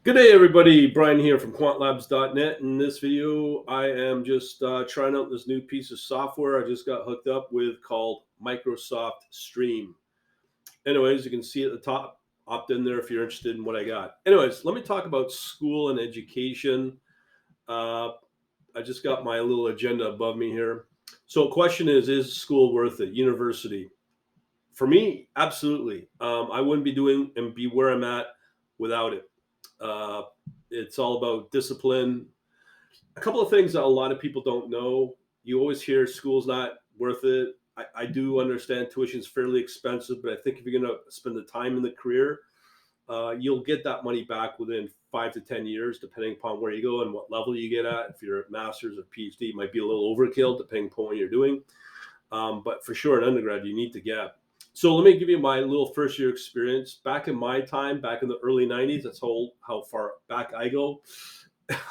Good day, everybody. Brian here from Quantlabs.net. In this video, I am just trying out this new piece of software I just got hooked up with called Microsoft Stream. Anyways, you can see at the top, opt in there if you're interested in what I got. Anyways, let me talk about school and education. Uh, I just got my little agenda above me here. So, question is school worth it? University. For me, absolutely. I wouldn't be doing and be where I'm at without it. Uh, it's all about discipline. A couple of things that a lot of people don't know. You always hear school's not worth it. I do understand tuition is fairly expensive, but I think if you're going to spend the time in the career, you'll get that money back within 5 to 10 years, depending upon where you go and what level you get at. If you're at master's or PhD, it might be a little overkill depending upon what you're doing. But for sure, in undergrad, you need to get. So let me give you my little first year experience. Back in my time, back in the early 90s, that's how far back I go.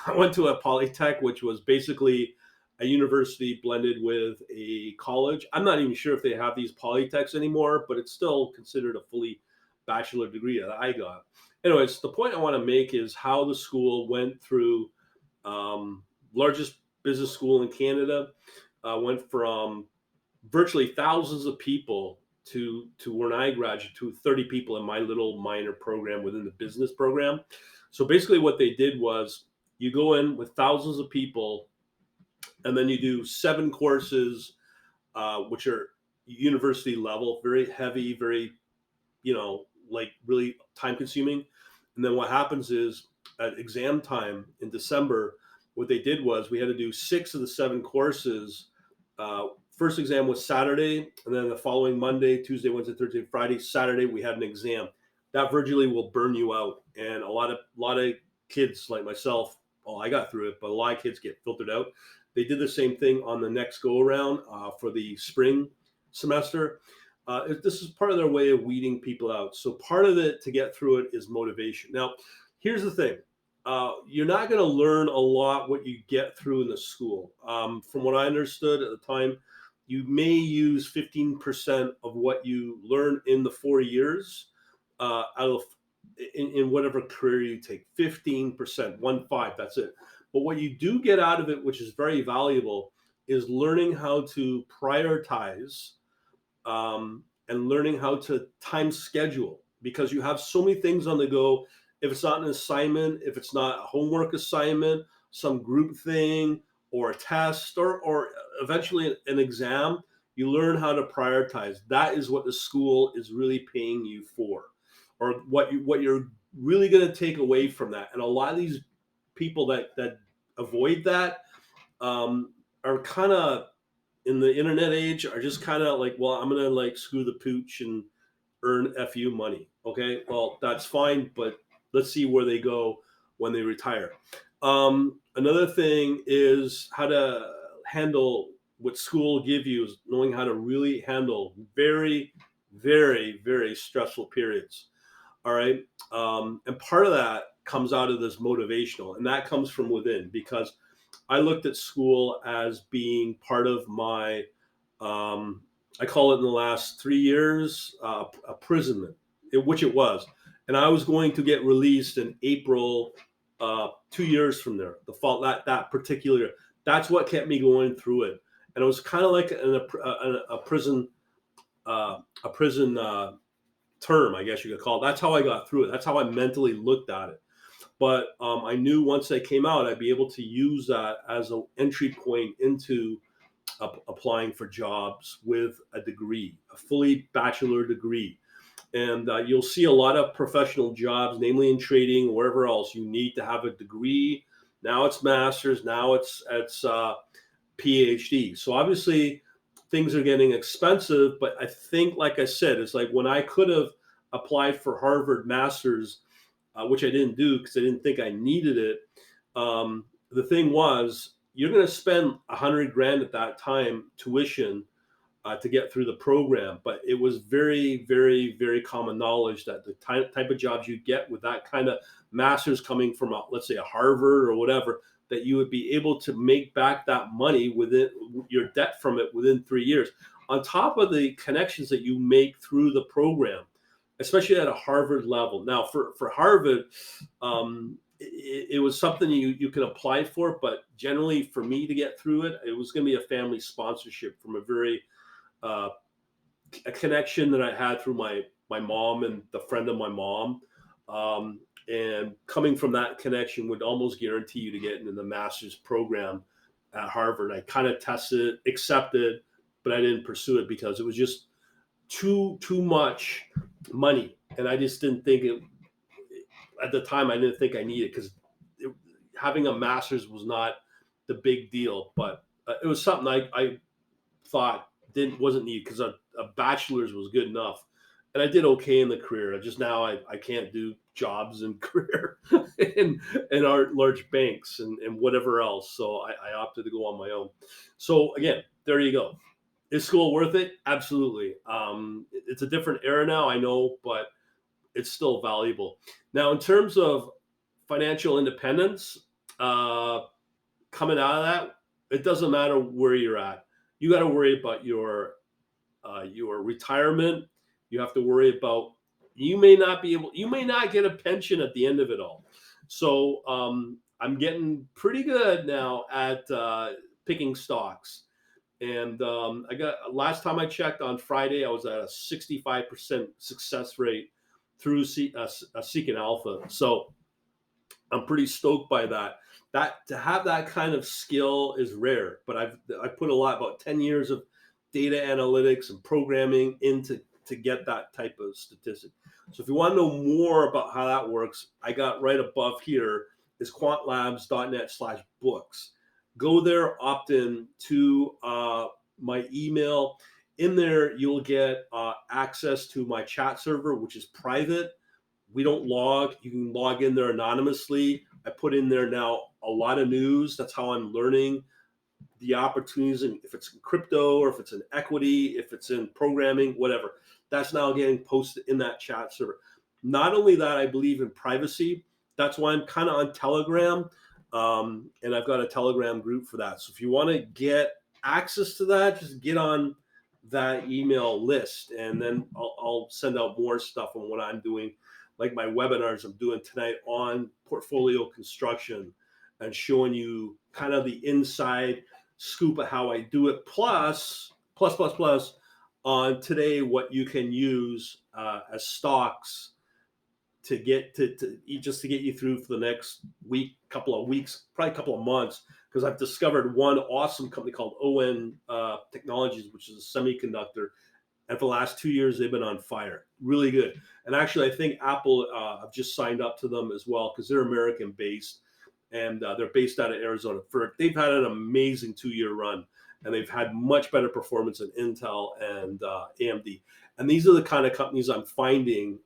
I went to a Polytech, which was basically a university blended with a college. I'm not even sure if they have these Polytechs anymore, but it's still considered a fully bachelor degree that I got. Anyways, the point I want to make is how the school went through largest business school in Canada, went from virtually thousands of people to when I graduated to 30 people in my little minor program within the business program. So basically what they did was you go in with thousands of people and then you do 7 courses, which are university level, very heavy, very, like really time consuming. And then what happens is at exam time in December, what they did was we had to do 6 of the 7 courses. First exam was Saturday, and then the following Monday, Tuesday, Wednesday, Thursday, Friday, Saturday, we had an exam. That virtually will burn you out. And a lot of kids like myself, well, I got through it, but a lot of kids get filtered out. They did the same thing on the next go around for the spring semester. This is part of their way of weeding people out. So part of it to get through it is motivation. Now, here's the thing. You're not going to learn a lot what you get through in the school. From what I understood at the time, you may use 15% of what you learn in the 4 years out of in whatever career you take. 15%, 1 5, that's it. But what you do get out of it, which is very valuable, is learning how to prioritize and learning how to time schedule because you have so many things on the go. If it's not an assignment, if it's not a homework assignment, some group thing, or a test, or eventually an exam, you learn how to prioritize. That is what the school is really paying you for, or what you're really going to take away from that. And a lot of these people that avoid that are kind of in the internet age are just kind of like, well, I'm gonna like screw the pooch and earn fu money. Okay, well that's fine, but let's see where they go when they retire. Another thing is how to handle what school will give you is knowing how to really handle very, very, very stressful periods. All right, and part of that comes out of this motivational, and that comes from within because I looked at school as being part of my, I call it in the last 3 years, imprisonment, which it was. And I was going to get released in April, 2 years from there. The fall that particular, that's what kept me going through it. And it was kind of like a prison, a prison term, I guess you could call it. That's how I got through it. That's how I mentally looked at it. But I knew once I came out, I'd be able to use that as an entry point into applying for jobs with a degree, a fully bachelor degree. And you'll see a lot of professional jobs, namely in trading, wherever else, you need to have a degree. Now it's master's, now it's PhD. So obviously things are getting expensive, but I think, like I said, it's like when I could have applied for Harvard master's, which I didn't do because I didn't think I needed it. The thing was, you're going to spend $100,000 at that time tuition to get through the program. But it was very, very, very common knowledge that the type of jobs you get with that kind of master's coming from, let's say, a Harvard or whatever, that you would be able to make back that money within your debt from it within 3 years, on top of the connections that you make through the program, especially at a Harvard level. Now, for Harvard, it was something you can apply for, but generally for me to get through it, it was going to be a family sponsorship from a very uh, a connection that I had through my mom and the friend of my mom. Um, and coming from that connection would almost guarantee you to get into the master's program at Harvard. I kind of tested, accepted, but I didn't pursue it because it was just too much money, and I just didn't think it at the time. I didn't think I needed because having a master's was not the big deal, but it was something I thought didn't wasn't needed because a bachelor's was good enough, and I did okay in the career. I just now I can't do jobs and career in our large banks and whatever else. So I opted to go on my own. So again, there you go. Is school worth it? Absolutely. It's a different era now, I know, but it's still valuable. Now, in terms of financial independence, uh, coming out of that, it doesn't matter where you're at. You got to worry about your retirement. You have to worry about you may not get a pension at the end of it all. So I'm getting pretty good now at picking stocks. And I got last time I checked on Friday, I was at a 65% success rate through Seeking Alpha. So I'm pretty stoked by that. That to have that kind of skill is rare, but I put a lot about 10 years of data analytics and programming into to get that type of statistic. So if you want to know more about how that works, I got right above here is quantlabs.net/books. Go there, opt in to my email. In there, you'll get access to my chat server, which is private. We don't log. You can log in there anonymously. I put in there now a lot of news. That's how I'm learning the opportunities, and if it's in crypto or if it's in equity, if it's in programming, whatever. That's now getting posted in that chat server. Not only that, I believe in privacy. That's why I'm kind of on Telegram, and I've got a Telegram group for that. So if you want to get access to that, just get on that email list, and then I'll send out more stuff on what I'm doing, like my webinars I'm doing tonight on portfolio construction and showing you kind of the inside scoop of how I do it. Plus on today, what you can use as stocks to get to just to get you through for the next week, couple of weeks, probably a couple of months, because I've discovered one awesome company called Owen Technologies, which is a semiconductor. And for the last 2 years, they've been on fire. Really good. And actually, I think Apple, I've just signed up to them as well because they're American based, and they're based out of Arizona. They've had an amazing 2 year run, and they've had much better performance than Intel and AMD. And these are the kind of companies I'm finding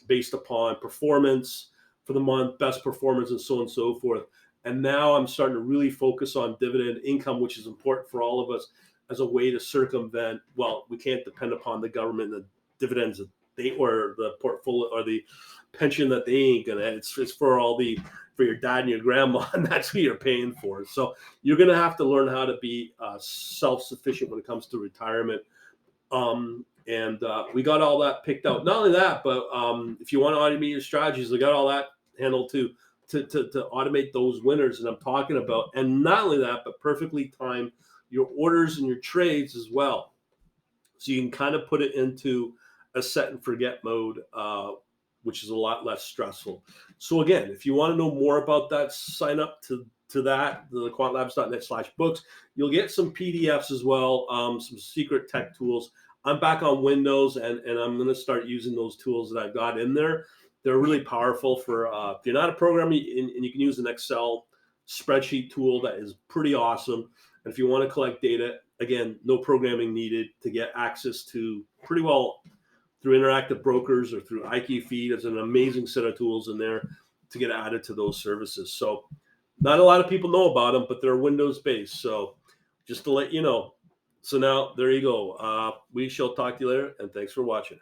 based upon performance for the month, best performance, and so on and so forth. And now I'm starting to really focus on dividend income, which is important for all of us as a way to circumvent. Well, we can't depend upon the government and the dividends that they or the portfolio or the pension that they ain't gonna. It's for for your dad and your grandma, and that's who you're paying for. So you're gonna have to learn how to be self-sufficient when it comes to retirement. And we got all that picked out. Not only that, but if you want to automate your strategies, we got all that handled too. To automate those winners that I'm talking about. And not only that, but perfectly time your orders and your trades as well. So you can kind of put it into a set and forget mode, which is a lot less stressful. So again, if you want to know more about that, sign up to that, the quantlabs.net/books. You'll get some PDFs as well, some secret tech tools. I'm back on Windows, and I'm going to start using those tools that I've got in there. They're really powerful for if you're not a programmer, and you can use an Excel spreadsheet tool that is pretty awesome. And if you want to collect data, again, no programming needed to get access to pretty well through interactive brokers or through IQ Feed. There's an amazing set of tools in there to get added to those services. So not a lot of people know about them, but they're Windows based. So just to let you know. So now there you go. We shall talk to you later, and thanks for watching.